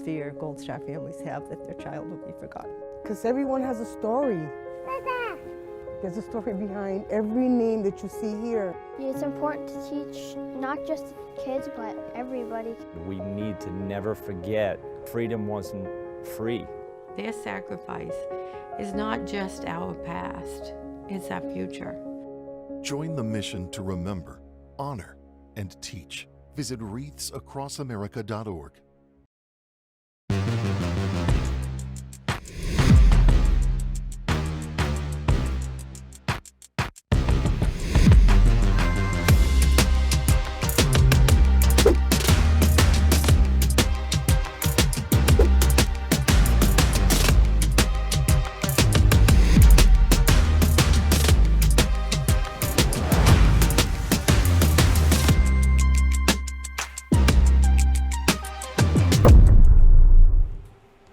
fear Gold Star families have that their child will be forgotten. Because everyone has a story. There's a story behind every name that you see here. It's important to teach not just kids, but everybody. We need to never forget freedom wasn't free. Their sacrifice is not just our past, it's our future. Join the mission to remember, honor, and teach. Visit wreathsacrossamerica.org.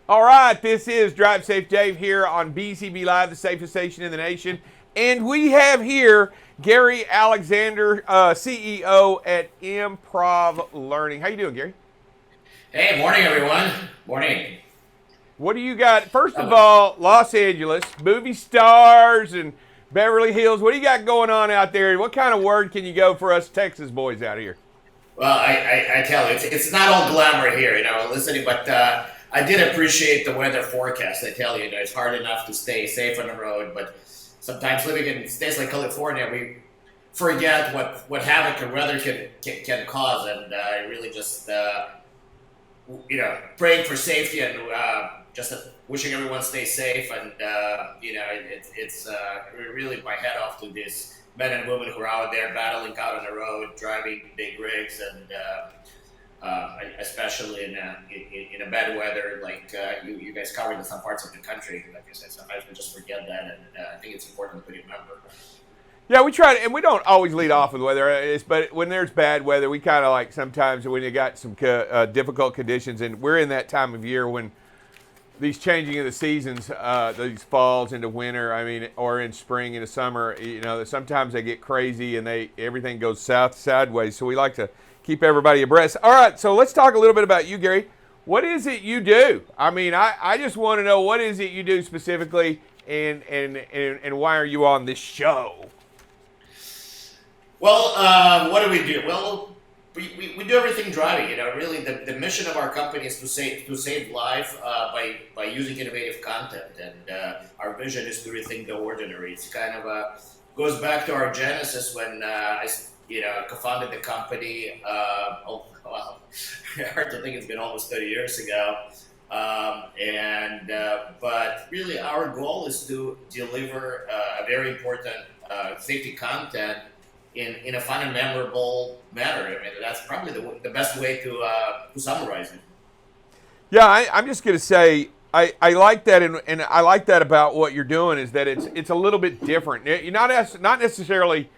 All right, this is Drive Safe Dave here on BCB Live, the safest station in the nation. And we have here Gary Alexander, CEO at IMRPOVLearning. How you doing, Gary? Hey, morning, everyone. Morning. What do you got? First of all, Los Angeles, movie stars and Beverly Hills. What do you got going on out there? What kind of word can you go for us Texas boys out here? Well, I tell you, it's not all glamour here, listening, but I did appreciate the weather forecast. I tell you, it's hard enough to stay safe on the road, but sometimes living in states like California, we forget what havoc the weather can cause, and I really just praying for safety and just wishing everyone stays safe, and it's really my hat off to these men and women who are out there battling out on the road, driving big rigs, and especially in a bad weather like you guys covered in some parts of the country. Like I said, sometimes we just forget that, and I think it's important to remember. Yeah, we try to, and we don't always lead off with weather, but when there's bad weather, we kind of like sometimes when you got some difficult conditions, and we're in that time of year when these changing of the seasons, these falls into winter, or in spring into summer, sometimes they get crazy and everything goes sideways. So we like to keep everybody abreast. All right, so let's talk a little bit about you, Gary. What is it you do? I just want to know, what is it you do specifically, and why are you on this show? Well, what do we do? Well, we do everything driving. Really, the mission of our company is to save life by using innovative content, and our vision is to rethink the ordinary. It's kind of goes back to our genesis when I co-founded the company. Hard to think it's been almost 30 years ago. But really, our goal is to deliver a very important safety content in a fun and memorable manner. That's probably the best way to summarize it. Yeah, I'm just going to say, I like that, and I like that about what you're doing, is that it's a little bit different. You're not necessarily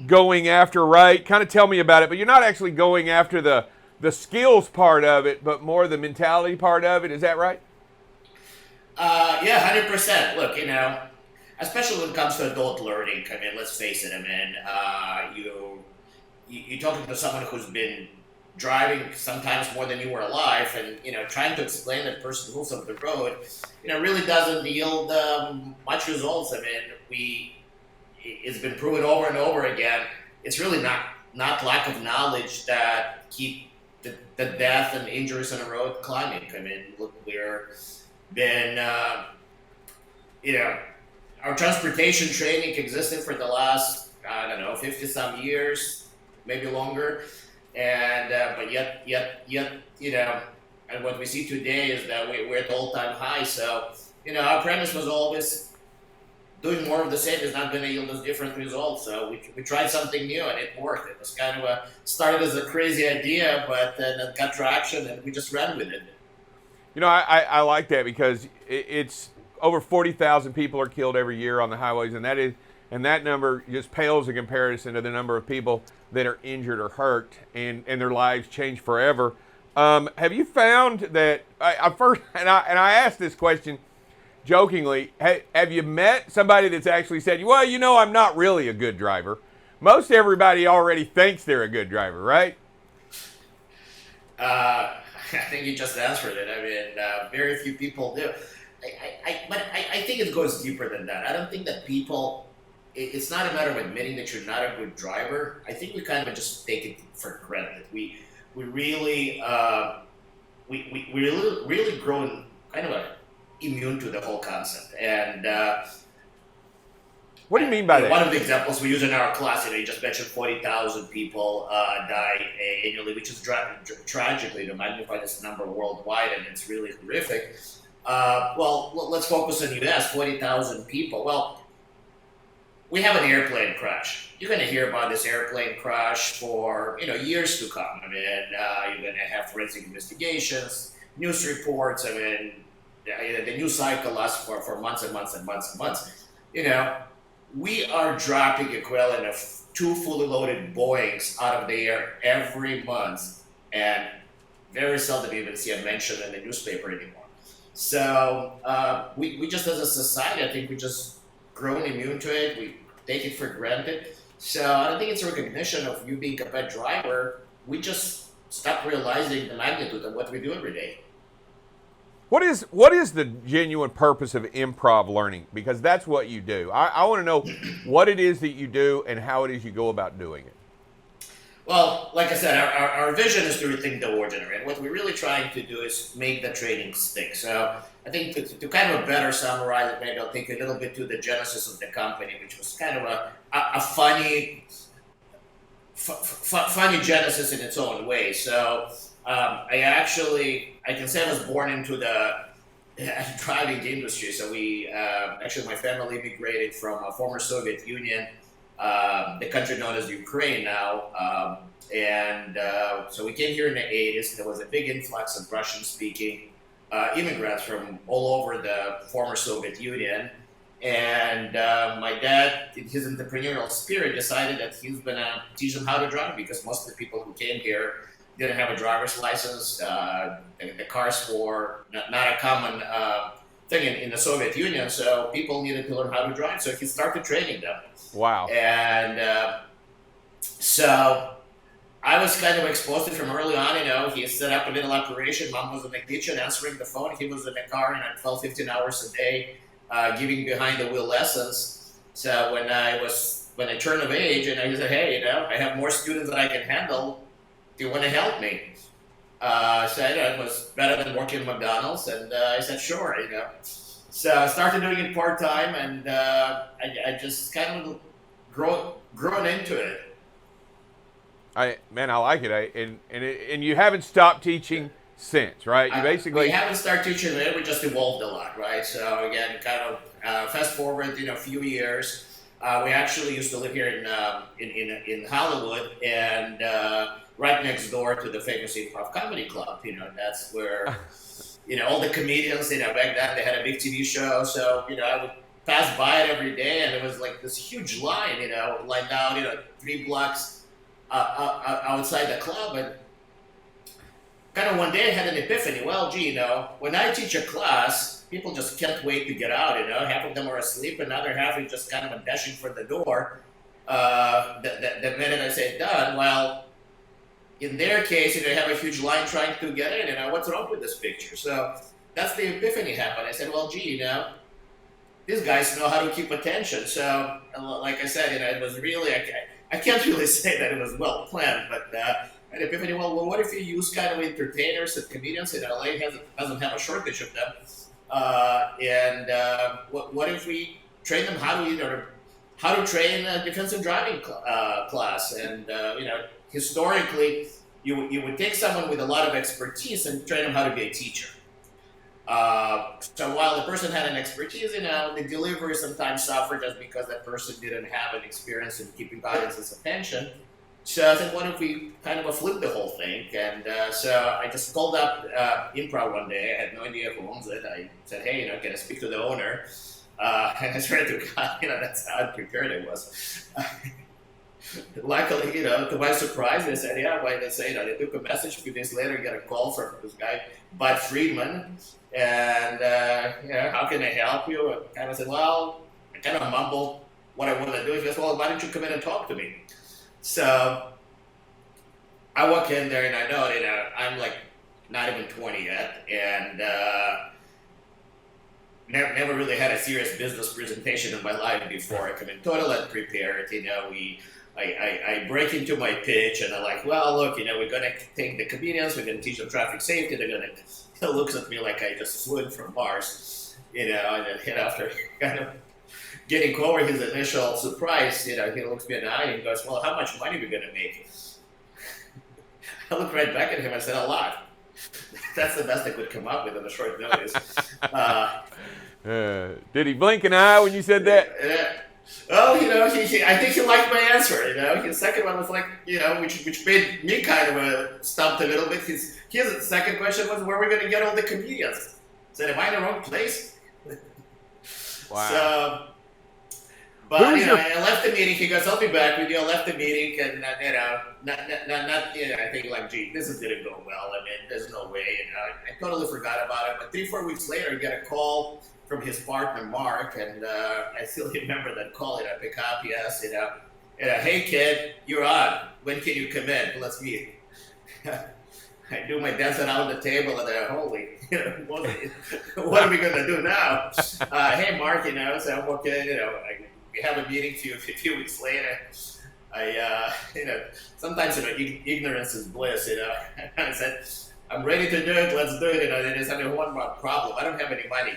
going after, right? Kind of tell me about it, but you're not actually going after the skills part of it, but more the mentality part of it. Is that right? Yeah, 100%. Look, especially when it comes to adult learning, let's face it. You're talking to someone who's been driving sometimes more than you were alive, and trying to explain that person rules of the road, really doesn't yield much results. It's been proven over and over again. It's really not lack of knowledge that keep the death and injuries on the road climbing. Look, our transportation training existed for the last 50 some years, maybe longer, and but yet and what we see today is that we're at all-time high. So our premise was always doing more of the same is not going to yield us different results. So we tried something new, and it worked. It was kind of started as a crazy idea, but then it got traction, and we just ran with it. I like that, because it's over 40,000 people are killed every year on the highways, and that number just pales in comparison to the number of people that are injured or hurt, and their lives change forever. Have you found that? I asked this question jokingly. Have you met somebody that's actually said, "Well, I'm not really a good driver"? Most everybody already thinks they're a good driver, right? I think you just answered it. I mean, very few people do. But I think it goes deeper than that. I don't think that people, it's not a matter of admitting that you're not a good driver. I think we kind of just take it for granted. We really, we really grown kind of immune to the whole concept. And what do you mean by that? One of the examples we use in our class, you just mentioned 40,000 people die annually, which is tragically to magnify this number worldwide, and it's really horrific. Well, let's focus on U.S. 40,000 people. Well, we have an airplane crash. You're going to hear about this airplane crash for years to come. I mean, you're going to have forensic investigations, news reports. I mean, the news cycle lasts for months and months and months and months. We are dropping equivalent of 2 fully loaded Boeings out of the air every month, and very seldom even see a mention in the newspaper anymore. So we just, as a society, I think we just grown immune to it. We take it for granted. So I don't think it's a recognition of you being a bad driver. We just stop realizing the magnitude of what we do every day. What is the genuine purpose of improv learning? Because that's what you do. I want to know what it is that you do and how it is you go about doing it. Well, like I said, our vision is to rethink the ordinary. And what we're really trying to do is make the training stick. So I think to kind of better summarize it, maybe I'll take a little bit to the genesis of the company, which was kind of a funny genesis in its own way. So I can say I was born into the driving industry. So my family immigrated from a former Soviet Union, the country known as Ukraine now. So we came here in the 80s. There was a big influx of Russian-speaking immigrants from all over the former Soviet Union. And my dad, in his entrepreneurial spirit, decided that he's going to teach them how to drive, because most of the people who came here didn't have a driver's license. The cars were not a common thing in the Soviet Union, so people needed to learn how to drive. So he started training them. Wow. And so I was kind of exposed to it from early on. He set up a little operation. Mom was in the kitchen answering the phone. He was in the car 12, 15 hours a day, giving behind the wheel lessons. So when I turned of age, and I said, hey, I have more students than I can handle. Do you want to help me? So it was better than working at McDonald's, and I said, sure, So I started doing it part-time, and I just kind of grown into it. I like it. And you haven't stopped teaching since, right? You basically we haven't started teaching it. We just evolved a lot, right? So again, kind of fast forward, a few years. We actually used to live here in Hollywood, and right next door to the famous Improv Comedy Club. That's where all the comedians. Back then they had a big TV show, so I would pass by it every day, and it was like this huge line, lined out, 3 blocks outside the club. And kind of one day I had an epiphany. Well, when I teach a class, people just can't wait to get out. Half of them are asleep, another half is just kind of dashing for the door. The minute I say done, well, in their case, they have a huge line trying to get in. What's wrong with this picture? So that's the epiphany happened. I said, well, these guys know how to keep attention. So, like I said, it was really, I can't really say that it was well planned, but an epiphany. Well, what if you use kind of entertainers and comedians in LA? Doesn't have a shortage of them. What if we train them how to train a defensive driving class? And historically, you would take someone with a lot of expertise and train them how to be a teacher. So while the person had an expertise, the delivery sometimes suffered just because that person didn't have an experience in keeping audience's attention. So I said, what if we kind of flip the whole thing? And so I just called up Improv one day. I had no idea who owns it. I said, hey, can I speak to the owner? And I swear to God, that's how unprepared I was. Luckily, to my surprise, they said, yeah, why they say that? They took a message. A few days later, got a call from this guy, Bud Friedman. And, how can I help you? I kind of said, well, I kind of mumbled what I want to do. He goes, well, why don't you come in and talk to me? So I walk in there and I know, I'm like not even 20 yet, and never really had a serious business presentation in my life before. I come in totally unprepared. I break into my pitch, and I'm like, well, look, we're gonna take the comedians, we're gonna teach them traffic safety. They're gonna. He looks at me like I just flew in from Mars, and then after kind of getting over his initial surprise, he looks me in the eye and goes, well, how much money are we gonna make? I looked right back at him. I said, a lot. That's the best I could come up with on a short notice. Did he blink an eye when you said that? Oh, I think he liked my answer. His second one was like, which made me kind of stumped a little bit. His second question was, where are we going to get all the comedians? I said, am I in the wrong place? Wow. So, but I left the meeting. He goes, I'll be back with you. I left the meeting, and I think like, gee, this is gonna go well. I mean, there's no way. I totally forgot about it. But 3-4 weeks later, I get a call from his partner Mark, and I still remember that call. I pick up, yes, hey kid, you're on. When can you come in? Let's meet. I do my dance around the table, and holy, what are we gonna do now? Hey Mark, so I'm okay. We have a meeting a few weeks later. Sometimes ignorance is bliss. I said, I'm ready to do it. Let's do it. There's only one more problem. I don't have any money.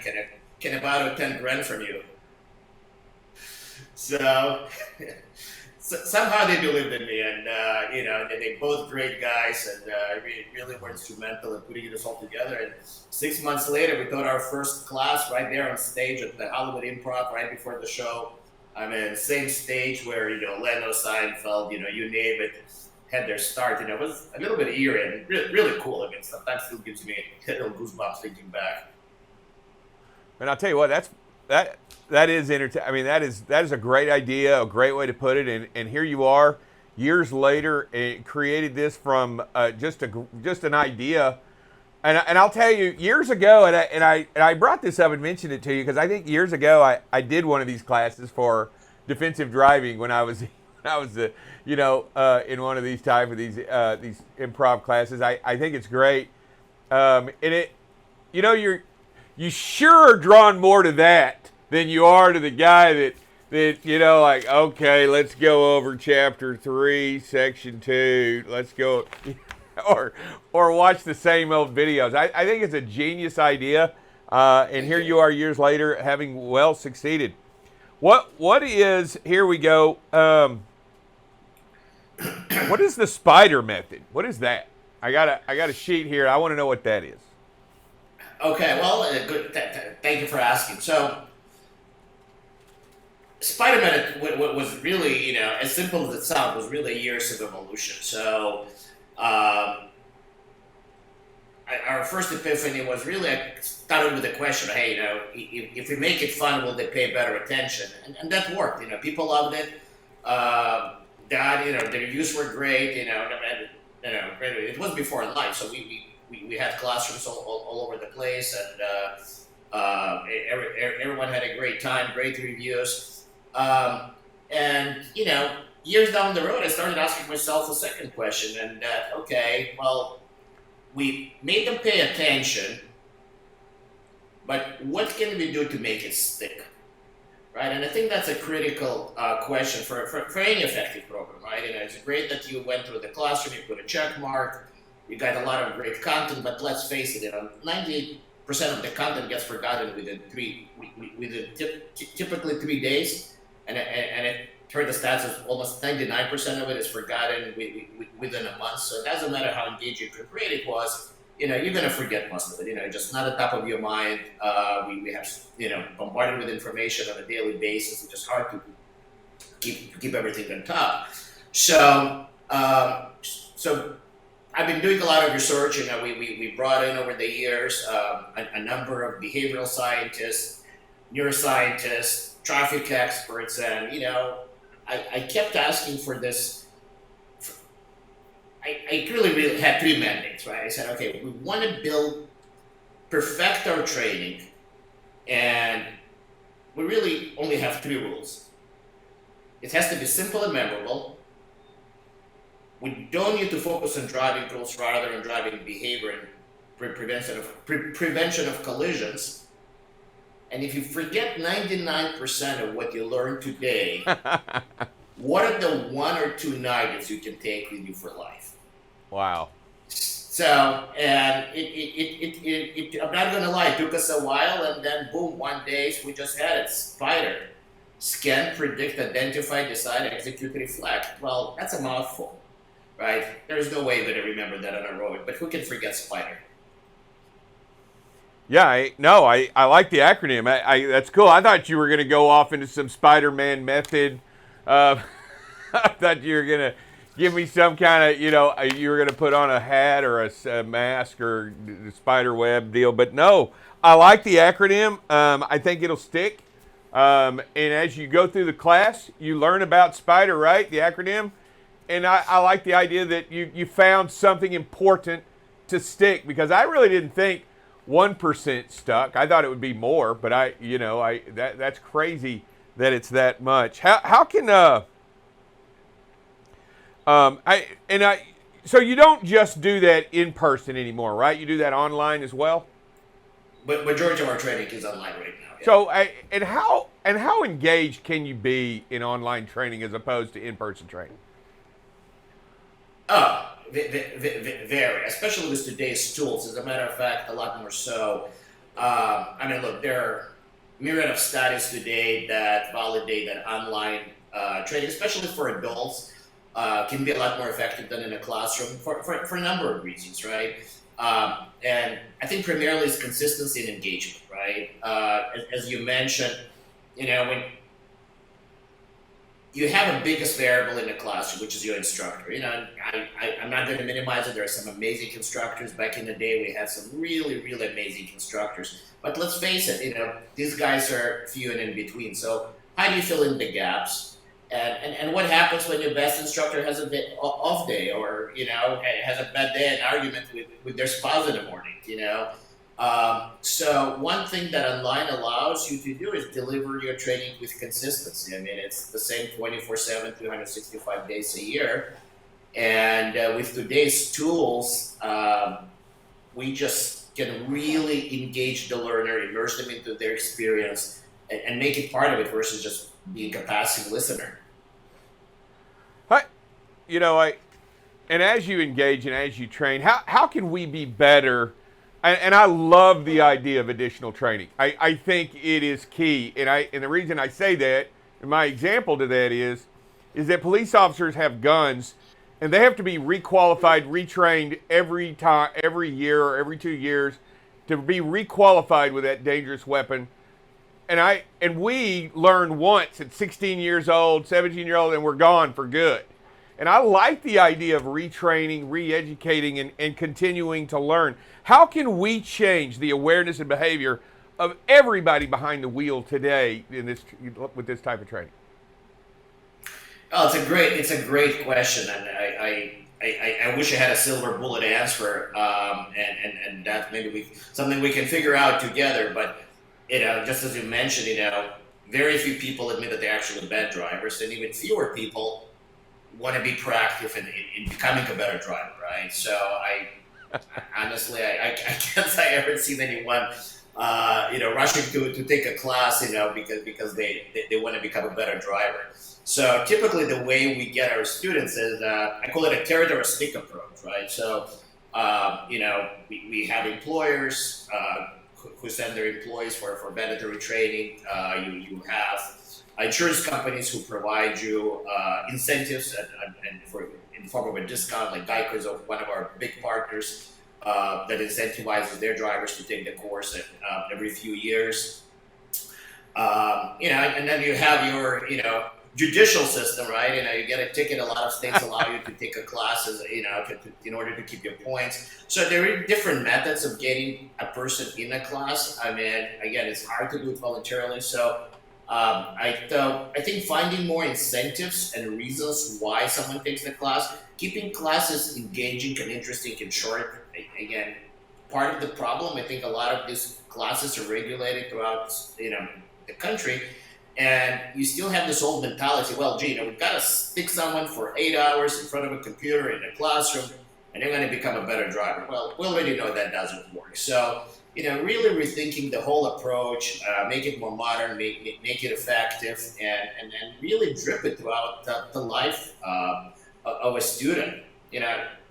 Can I borrow 10 grand from you? So somehow they believed in me, and they both great guys, and really were instrumental in putting this all together. And 6 months later, we taught our first class right there on stage at the Hollywood Improv right before the show. I mean, same stage where, Leno, Seinfeld, you name it, had their start. It was a little bit eerie and really cool. I mean, sometimes still gives me a little goosebumps thinking back. And I'll tell you what, that is entertaining. I mean, that is a great idea, a great way to put it. And here you are, years later, created this from just an idea. And I'll tell you, years ago, and I brought this up and mentioned it to you because I think years ago I did one of these classes for defensive driving when I was in one of these type of these improv classes. I think it's great, and you sure are drawn more to that than you are to the guy that like, okay, let's go over chapter 3, section 2, let's go. Or watch the same old videos. I think it's a genius idea, and here you are years later having well succeeded. What is, here we go, what is the spider method? What is that? I got a sheet here. I want to know what that is. Okay, well, good. Thank you for asking. So, spider method was really, as simple as it sounds, was really years of evolution. So, our first epiphany was really, I started with the question, hey, if we make it fun, will they pay better attention? And that worked. People loved it. The reviews were great. It was before live, so we had classrooms all over the place, and everyone had a great time, great reviews. And years down the road, I started asking myself the second question, and that, okay, well, we made them pay attention, but what can we do to make it stick, right? And I think that's a critical question for any effective program, right? It's great that you went through the classroom, you put a check mark, you got a lot of great content, but let's face it, 98% of the content gets forgotten within typically 3 days, and it heard the stats of almost 99% of it is forgotten within a month. So it doesn't matter how engaging or great it was, you're going to forget most of it. Just not at the top of your mind. We have, bombarded with information on a daily basis. It's just hard to keep everything on top. So I've been doing a lot of research. We brought in over the years a number of behavioral scientists, neuroscientists, traffic experts, and I kept asking for this. I really had 3 mandates, right? I said, okay, we want to perfect our training, and we really only have 3 rules. It has to be simple and memorable. We don't need to focus on driving rules rather than driving behavior prevention of collisions. And if you forget 99% of what you learned today, what are the 1 or 2 nuggets you can take with you for life? Wow. So, and I'm not going to lie, it took us a while, and then boom, one day we just had it. Spider. Scan, predict, identify, decide, execute, reflect. Well, that's a mouthful, right? There's no way we're going to remember that on a road, but who can forget Spider? Yeah, I like the acronym. That's cool. I thought you were going to go off into some Spider-Man method. I thought you were going to give me some kind of, you were going to put on a hat or a mask or the spider web deal. But no, I like the acronym. I think it'll stick. And as you go through the class, you learn about Spider, right? The acronym. And I like the idea that you found something important to stick, because I really didn't think 1% stuck. I thought it would be more, but that's crazy that it's that much. How can so you don't just do that in person anymore, right? You do that online as well? But majority of our training is online right now. Yeah. So how engaged can you be in online training as opposed to in-person training? Very, especially with today's tools. As a matter of fact, a lot more so. Look, there are myriad of studies today that validate that online training, especially for adults, can be a lot more effective than in a classroom for a number of reasons, right? And I think primarily it's consistency and engagement, right? As you mentioned, when you have a biggest variable in the classroom, which is your instructor. I'm not going to minimize it. There are some amazing instructors. Back in the day, we had some really, really amazing instructors. But let's face it, these guys are few and in between. So how do you fill in the gaps? And what happens when your best instructor has a bit off day, or has a bad day, an argument with their spouse in the morning? So one thing that online allows you to do is deliver your training with consistency. It's the same 24/7, 365 days a year. And with today's tools, we just can really engage the learner, immerse them into their experience, and make it part of it versus just being a passive listener. And as you engage and as you train, how can we be better? And I love the idea of additional training. I think it is key. And the reason I say that, and my example to that is that police officers have guns, and they have to be requalified, retrained every year or every 2 years to be requalified with that dangerous weapon. And we learn once at 16 years old, 17-year-old, and we're gone for good. And I like the idea of retraining, re-educating, and continuing to learn. How can we change the awareness and behavior of everybody behind the wheel today with this type of training? Oh, it's a great question, and I wish I had a silver bullet answer, and that maybe something we can figure out together. But just as you mentioned, very few people admit that they're actually bad drivers, and even fewer people want to be proactive in becoming a better driver, right? So honestly, I can't say I ever seen anyone, rushing to take a class, because they want to become a better driver. So typically the way we get our students is, I call it a carrot or a stick approach, right? So, we have employers who send their employees for mandatory training. You have insurance companies who provide you incentives in the form of a discount, like Geico is one of our big partners that incentivizes their drivers to take the course every few years. And then you have your judicial system, right? You get a ticket. A lot of states allow you to take a class in order to keep your points. So there are different methods of getting a person in a class. Again, it's hard to do it voluntarily. So I think finding more incentives and reasons why someone takes the class, keeping classes engaging and interesting and short. Again, part of the problem, I think a lot of these classes are regulated throughout the country, and you still have this old mentality. Well, we've got to stick someone for 8 hours in front of a computer in a classroom, and they're going to become a better driver. Well, we already know that doesn't work. So, really rethinking the whole approach, make it more modern, make it effective, and really drip it throughout the life of a student.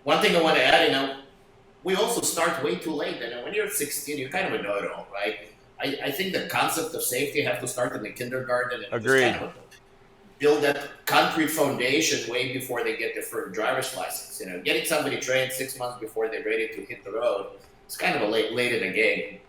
One thing I want to add, we also start way too late. When you're 16, you're kind of a know-it-all, right? I think the concept of safety have to start in the kindergarten and Agreed. just kind of build that concrete foundation way before they get their first driver's license. Getting somebody trained 6 months before they're ready to hit the road, it's kind of a late in the game.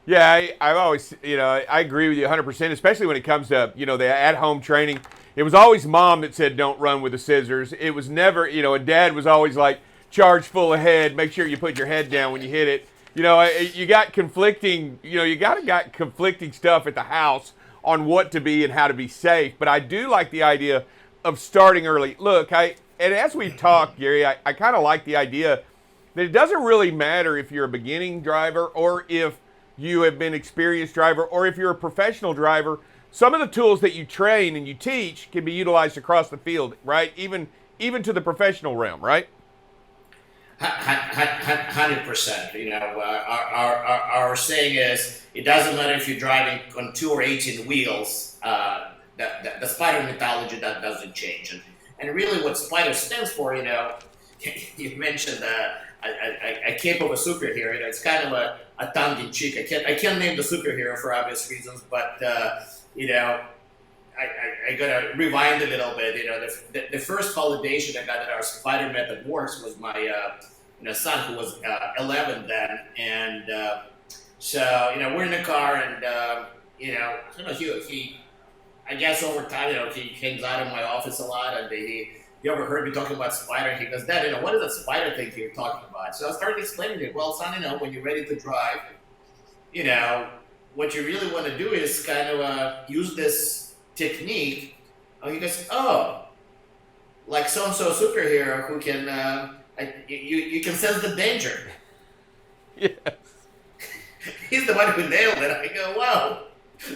Yeah, I've always, I agree with you 100%, especially when it comes to, the at-home training. It was always mom that said, don't run with the scissors. It was never, and dad was always like, charge full ahead, make sure you put your head down when you hit it. You got conflicting, got conflicting stuff at the house on what to be and how to be safe. But I do like the idea of starting early. Look, and as we talk, Gary, I kind of like the idea that it doesn't really matter if you're a beginning driver or if you have been experienced driver or if you're a professional driver. Some of the tools that you train and you teach can be utilized across the field, right? Even to the professional realm, right? 100%. Our saying is, it doesn't matter if you're driving on 2 or 18 wheels. The spider mythology, that doesn't change. And really, what spider stands for, you mentioned a cape of a superhero. It's kind of a tongue-in-cheek. I can't name the superhero for obvious reasons, but I gotta rewind a little bit. The first validation I got that our spider method works was my son, who was 11 then, and so we're in the car, and I don't know, he I guess over time, he hangs out in my office a lot, and he overheard me talking about spider. He goes, Dad, what is that spider thing you're talking about? So I started explaining to him, well, son, when you're ready to drive, what you really want to do is kind of use this technique. Oh, he goes, oh, like so-and-so superhero who can, you can sense the danger. Yes. He's the one who nailed it. I go, wow,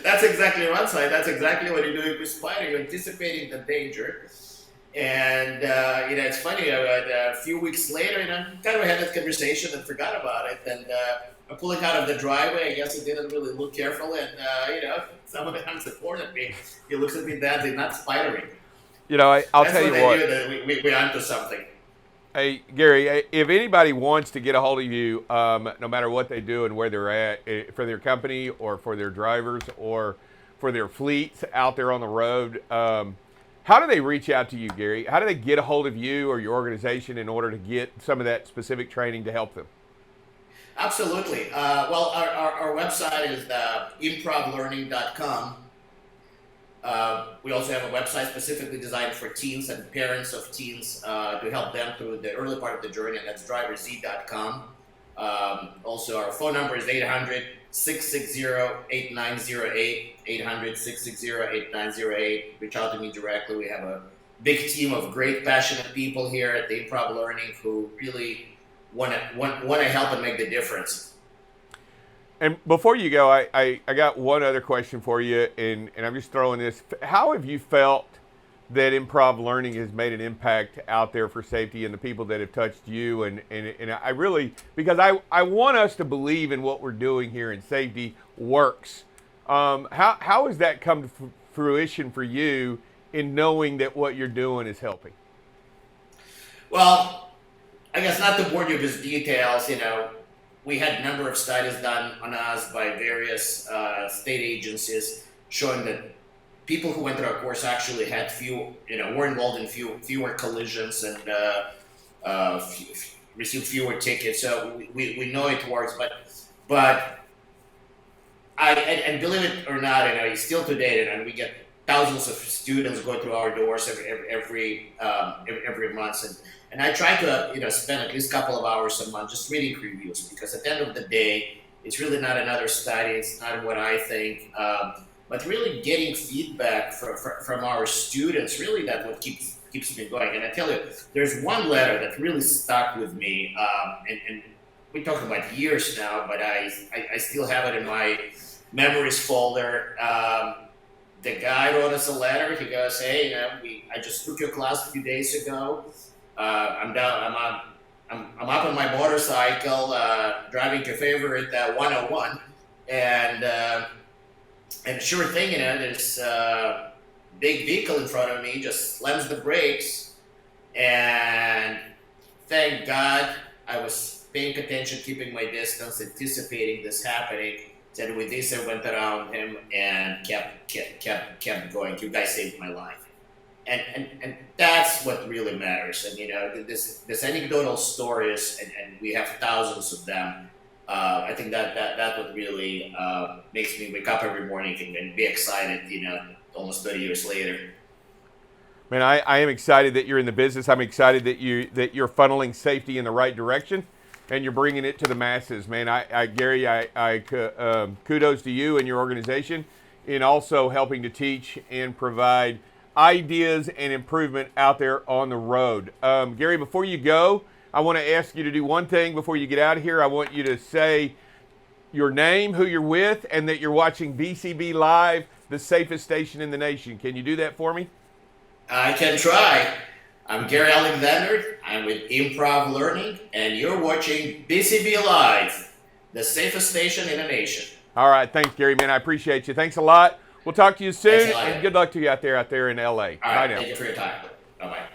that's exactly one side. That's exactly what you're doing with spider. You're anticipating the danger. And, it's funny, a few weeks later, kind of had that conversation and forgot about it. And I'm pulling out of the driveway. I guess I didn't really look careful. And, someone comes to support me. He looks at me, Dad, they're not spidering. I'll tell you what. That's when I knew that we're onto something. Hey, Gary, if anybody wants to get a hold of you, no matter what they do and where they're at, for their company or for their drivers or for their fleets out there on the road, how do they reach out to you, Gary? How do they get a hold of you or your organization in order to get some of that specific training to help them? Absolutely. Well, our website is IMRPOVLearning.com. We also have a website specifically designed for teens and parents of teens to help them through the early part of the journey, and that's driverz.com. Also, our phone number is 800-660-8908, 800-660-8908. Reach out to me directly. We have a big team of great, passionate people here at the Improv Learning who really want to help and make the difference. And before you go, I got one other question for you, and I'm just throwing this. How have you felt that improv learning has made an impact out there for safety and the people that have touched you? And I really, because I want us to believe in what we're doing here in safety works. How has that come to fruition for you in knowing that what you're doing is helping? Well, I guess not to bore you with details, we had a number of studies done on us by various state agencies showing that people who went through our course actually had were involved in fewer collisions and received fewer tickets. So we know it works, but and believe it or not, still today, and we get thousands of students go through our doors every month, and I try to spend at least a couple of hours a month just reading reviews, because at the end of the day, it's really not another study, it's not what I think, but really getting feedback from our students, really that's what keeps me going. And I tell you, there's one letter that really stuck with me, and we talked about years now, but I still have it in my memories folder. The guy wrote us a letter. He goes, hey, I just took your class a few days ago. I'm I'm up on my motorcycle, driving a favorite 101, and sure thing, there's a big vehicle in front of me, just slams the brakes, and thank God I was paying attention, keeping my distance, anticipating this happening. And with this, I went around him and kept going. You guys saved my life, and that's what really matters. And this anecdotal stories, and we have thousands of them. I think that what really makes me wake up every morning and be excited. Almost 30 years later. Man, I am excited that you're in the business. I'm excited that you're funneling safety in the right direction, and you're bringing it to the masses. Man, Gary, kudos to you and your organization in also helping to teach and provide ideas and improvement out there on the road. Gary, before you go, I want to ask you to do one thing before you get out of here. I want you to say your name, who you're with, and that you're watching BCB Live, the safest station in the nation. Can you do that for me? I can try. I'm Gary Alexander. I'm with IMRPOVLearning, and you're watching BCB Live, the safest station in the nation. All right. Thanks, Gary, man. I appreciate you. Thanks a lot. We'll talk to you soon, Thanks a lot. and good luck to you out there in LA. All right. Bye now. Thank you for your time. Bye-bye.